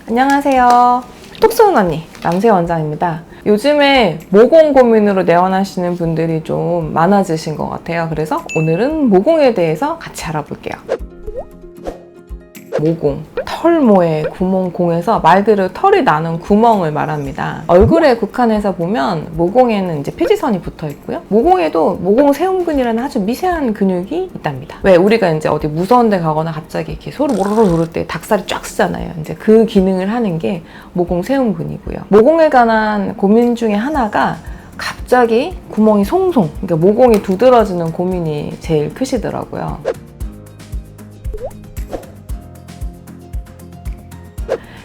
안녕하세요. 톡 쏘는 언니 남세 원장입니다. 요즘에 모공 고민으로 내원하시는 분들이 좀 많아지신 것 같아요. 그래서 오늘은 모공에 대해서 같이 알아볼게요. 모공, 털모에 구멍공에서 말 그대로 털이 나는 구멍을 말합니다. 얼굴에 국한해서 보면 모공에는 이제 피지선이 붙어 있고요. 모공에도 모공 세움근이라는 아주 미세한 근육이 있답니다. 왜 우리가 이제 어디 무서운 데 가거나 갑자기 이렇게 소를 모르르 누를 때 닭살이 쫙 쓰잖아요. 이제 그 기능을 하는 게 모공 세움근이고요. 모공에 관한 고민 중에 하나가 갑자기 구멍이 송송, 그러니까 모공이 두드러지는 고민이 제일 크시더라고요.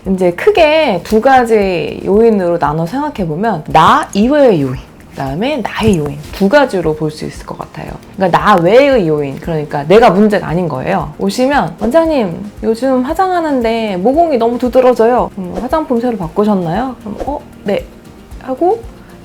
이제 크게 두 가지 요인으로 나눠 생각해보면 나 이외의 요인, 그 다음에 나의 요인 두 가지로 볼 수 있을 것 같아요. 그러니까 나 외의 요인, 그러니까 내가 문제가 아닌 거예요. 오시면 원장님 요즘 화장하는데 모공이 너무 두드러져요. 화장품 새로 바꾸셨나요? 그럼 네 하고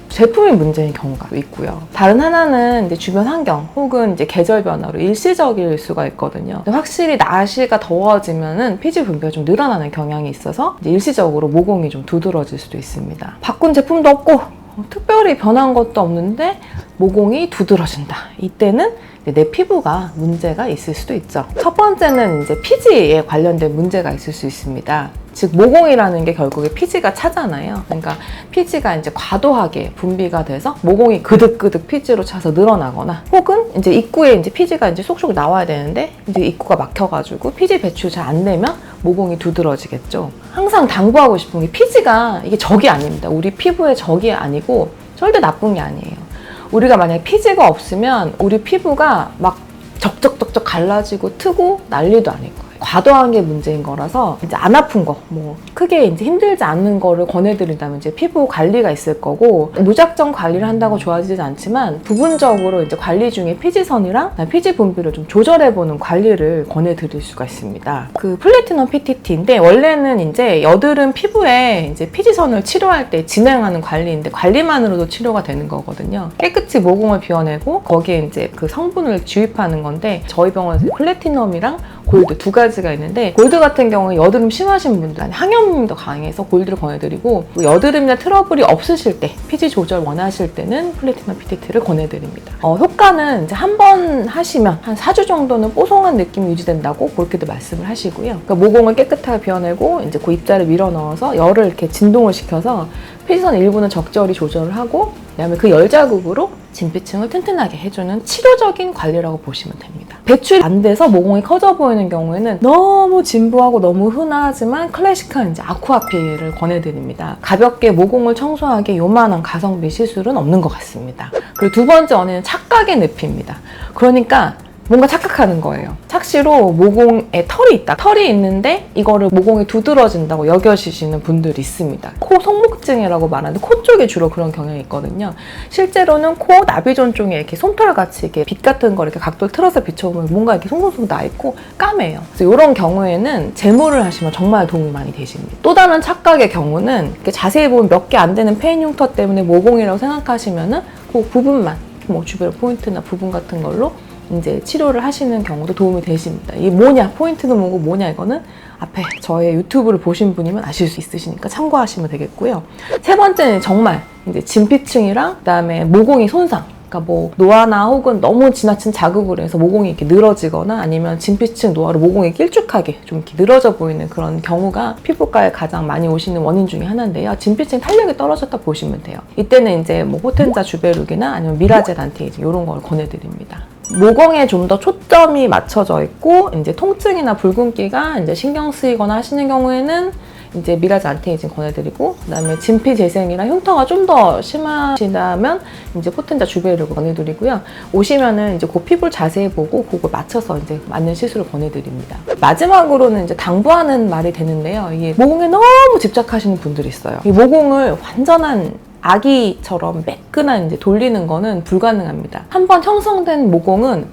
제품이 문제인 경우가 있고요. 다른 하나는 이제 주변 환경 혹은 이제 계절 변화로 일시적일 수가 있거든요. 확실히 날씨가 더워지면은 피지 분비가 좀 늘어나는 경향이 있어서 이제 일시적으로 모공이 좀 두드러질 수도 있습니다. 바꾼 제품도 없고 특별히 변한 것도 없는데 모공이 두드러진다. 이때는 내 피부가 문제가 있을 수도 있죠. 첫 번째는 이제 피지에 관련된 문제가 있을 수 있습니다. 즉 모공이라는 게 결국에 피지가 차잖아요. 그러니까 피지가 이제 과도하게 분비가 돼서 모공이 그득그득 피지로 차서 늘어나거나 혹은 이제 입구에 이제 피지가 이제 쏙쏙 나와야 되는데 이제 입구가 막혀가지고 피지 배출 잘 안 되면 모공이 두드러지겠죠. 항상 당부하고 싶은 게 피지가 이게 적이 아닙니다. 우리 피부의 적이 아니고 절대 나쁜 게 아니에요. 우리가 만약에 피지가 없으면 우리 피부가 막 적적적적 갈라지고 트고 난리도 아닐 거예요. 과도한 게 문제인 거라서 이제 안 아픈 거, 뭐 크게 이제 힘들지 않는 거를 권해드린다면 이제 피부 관리가 있을 거고 무작정 관리를 한다고 좋아지지 않지만 부분적으로 이제 관리 중에 피지선이랑 피지 분비를 좀 조절해보는 관리를 권해드릴 수가 있습니다. 그 플래티넘 PTT인데 원래는 이제 여드름 피부에 이제 피지선을 치료할 때 진행하는 관리인데 관리만으로도 치료가 되는 거거든요. 깨끗이 모공을 비워내고 거기에 이제 그 성분을 주입하는 건데 저희 병원에서 플래티넘이랑 골드 두 가지가 있는데 골드 같은 경우는 여드름 심하신 분들, 항염이 더 강해서 골드를 권해드리고 여드름이나 트러블이 없으실 때 피지 조절 원하실 때는 플래티넘 PTT를 권해드립니다. 효과는 이제 한 번 하시면 한 4주 정도는 뽀송한 느낌이 유지된다고 그렇게도 말씀을 하시고요. 그러니까 모공을 깨끗하게 비워내고 이제 그 입자를 밀어 넣어서 열을 이렇게 진동을 시켜서 피지선 일부는 적절히 조절을 하고 그다음에 그 열 자극으로 진피층을 튼튼하게 해주는 치료적인 관리라고 보시면 됩니다. 배출이 안 돼서 모공이 커져 보이는 경우에는 너무 진부하고 너무 흔하지만 클래식한 이제 아쿠아피를 권해드립니다. 가볍게 모공을 청소하기 요만한 가성비 시술은 없는 것 같습니다. 그리고 두 번째 원인은 착각의 늪입니다. 그러니까 뭔가 착각하는 거예요. 착시로 모공에 털이 있다. 털이 있는데 이거를 모공이 두드러진다고 여겨지시는 분들이 있습니다. 코 속목증이라고 말하는데 코 쪽에 주로 그런 경향이 있거든요. 실제로는 코 나비존 쪽에 이렇게 솜털같이 이렇게 빛 같은 거 이렇게 각도를 틀어서 비춰보면 뭔가 이렇게 송송송 나 있고 까매요. 그래서 이런 경우에는 제모를 하시면 정말 도움이 많이 되십니다. 또 다른 착각의 경우는 이렇게 자세히 보면 몇 개 안 되는 페인 흉터 때문에 모공이라고 생각하시면은 그 부분만 뭐 주변 포인트나 부분 같은 걸로 이제 치료를 하시는 경우도 도움이 되십니다. 이게 뭐냐, 포인트는 뭐고 뭐냐, 이거는 앞에 저의 유튜브를 보신 분이면 아실 수 있으시니까 참고하시면 되겠고요. 세 번째는 정말 이제 진피층이랑 그다음에 모공이 손상. 그러니까 뭐 노화나 혹은 너무 지나친 자극으로 해서 모공이 이렇게 늘어지거나 아니면 진피층 노화로 모공이 길쭉하게 좀 이렇게 늘어져 보이는 그런 경우가 피부과에 가장 많이 오시는 원인 중에 하나인데요. 진피층 탄력이 떨어졌다 보시면 돼요. 이때는 이제 뭐 포텐자 주베룩이나 아니면 미라젤 안티에이징 이런 걸 권해드립니다. 모공에 좀 더 초점이 맞춰져 있고 이제 통증이나 붉은기가 이제 신경 쓰이거나 하시는 경우에는 이제 미라젤 안티에이징 권해드리고 그다음에 진피 재생이나 흉터가 좀 더 심하시다면 이제 포텐자 주베룩을 권해드리고요. 오시면은 이제 그 피부를 자세히 보고 그걸 맞춰서 이제 맞는 시술을 권해드립니다. 마지막으로는 이제 당부하는 말이 되는데요. 이게 모공에 너무 집착하시는 분들이 있어요. 이 모공을 완전한 아기처럼 매끈한 이제 돌리는 거는 불가능합니다. 한번 형성된 모공은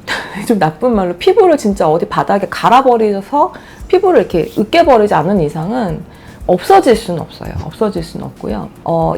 좀 나쁜 말로 피부를 진짜 어디 바닥에 갈아버리셔서 피부를 이렇게 으깨버리지 않은 이상은 없어질 수는 없어요. 없어질 수는 없고요.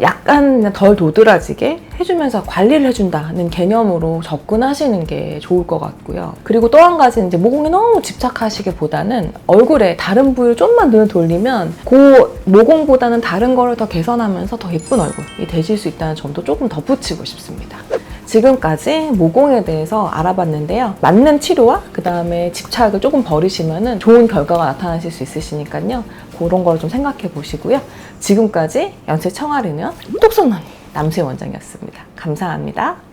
약간 덜 도드라지게 해주면서 관리를 해준다는 개념으로 접근하시는 게 좋을 것 같고요. 그리고 또 한 가지 이제 모공에 너무 집착하시기보다는 얼굴에 다른 부위를 좀만 눈을 돌리면 그 모공보다는 다른 거를 더 개선하면서 더 예쁜 얼굴이 되실 수 있다는 점도 조금 덧붙이고 싶습니다. 지금까지 모공에 대해서 알아봤는데요. 맞는 치료와 그 다음에 집착을 조금 버리시면 좋은 결과가 나타나실 수 있으시니까요. 그런 걸 좀 생각해 보시고요. 지금까지 연세 청아리는 똑똑선 언니 남수희 원장이었습니다. 감사합니다.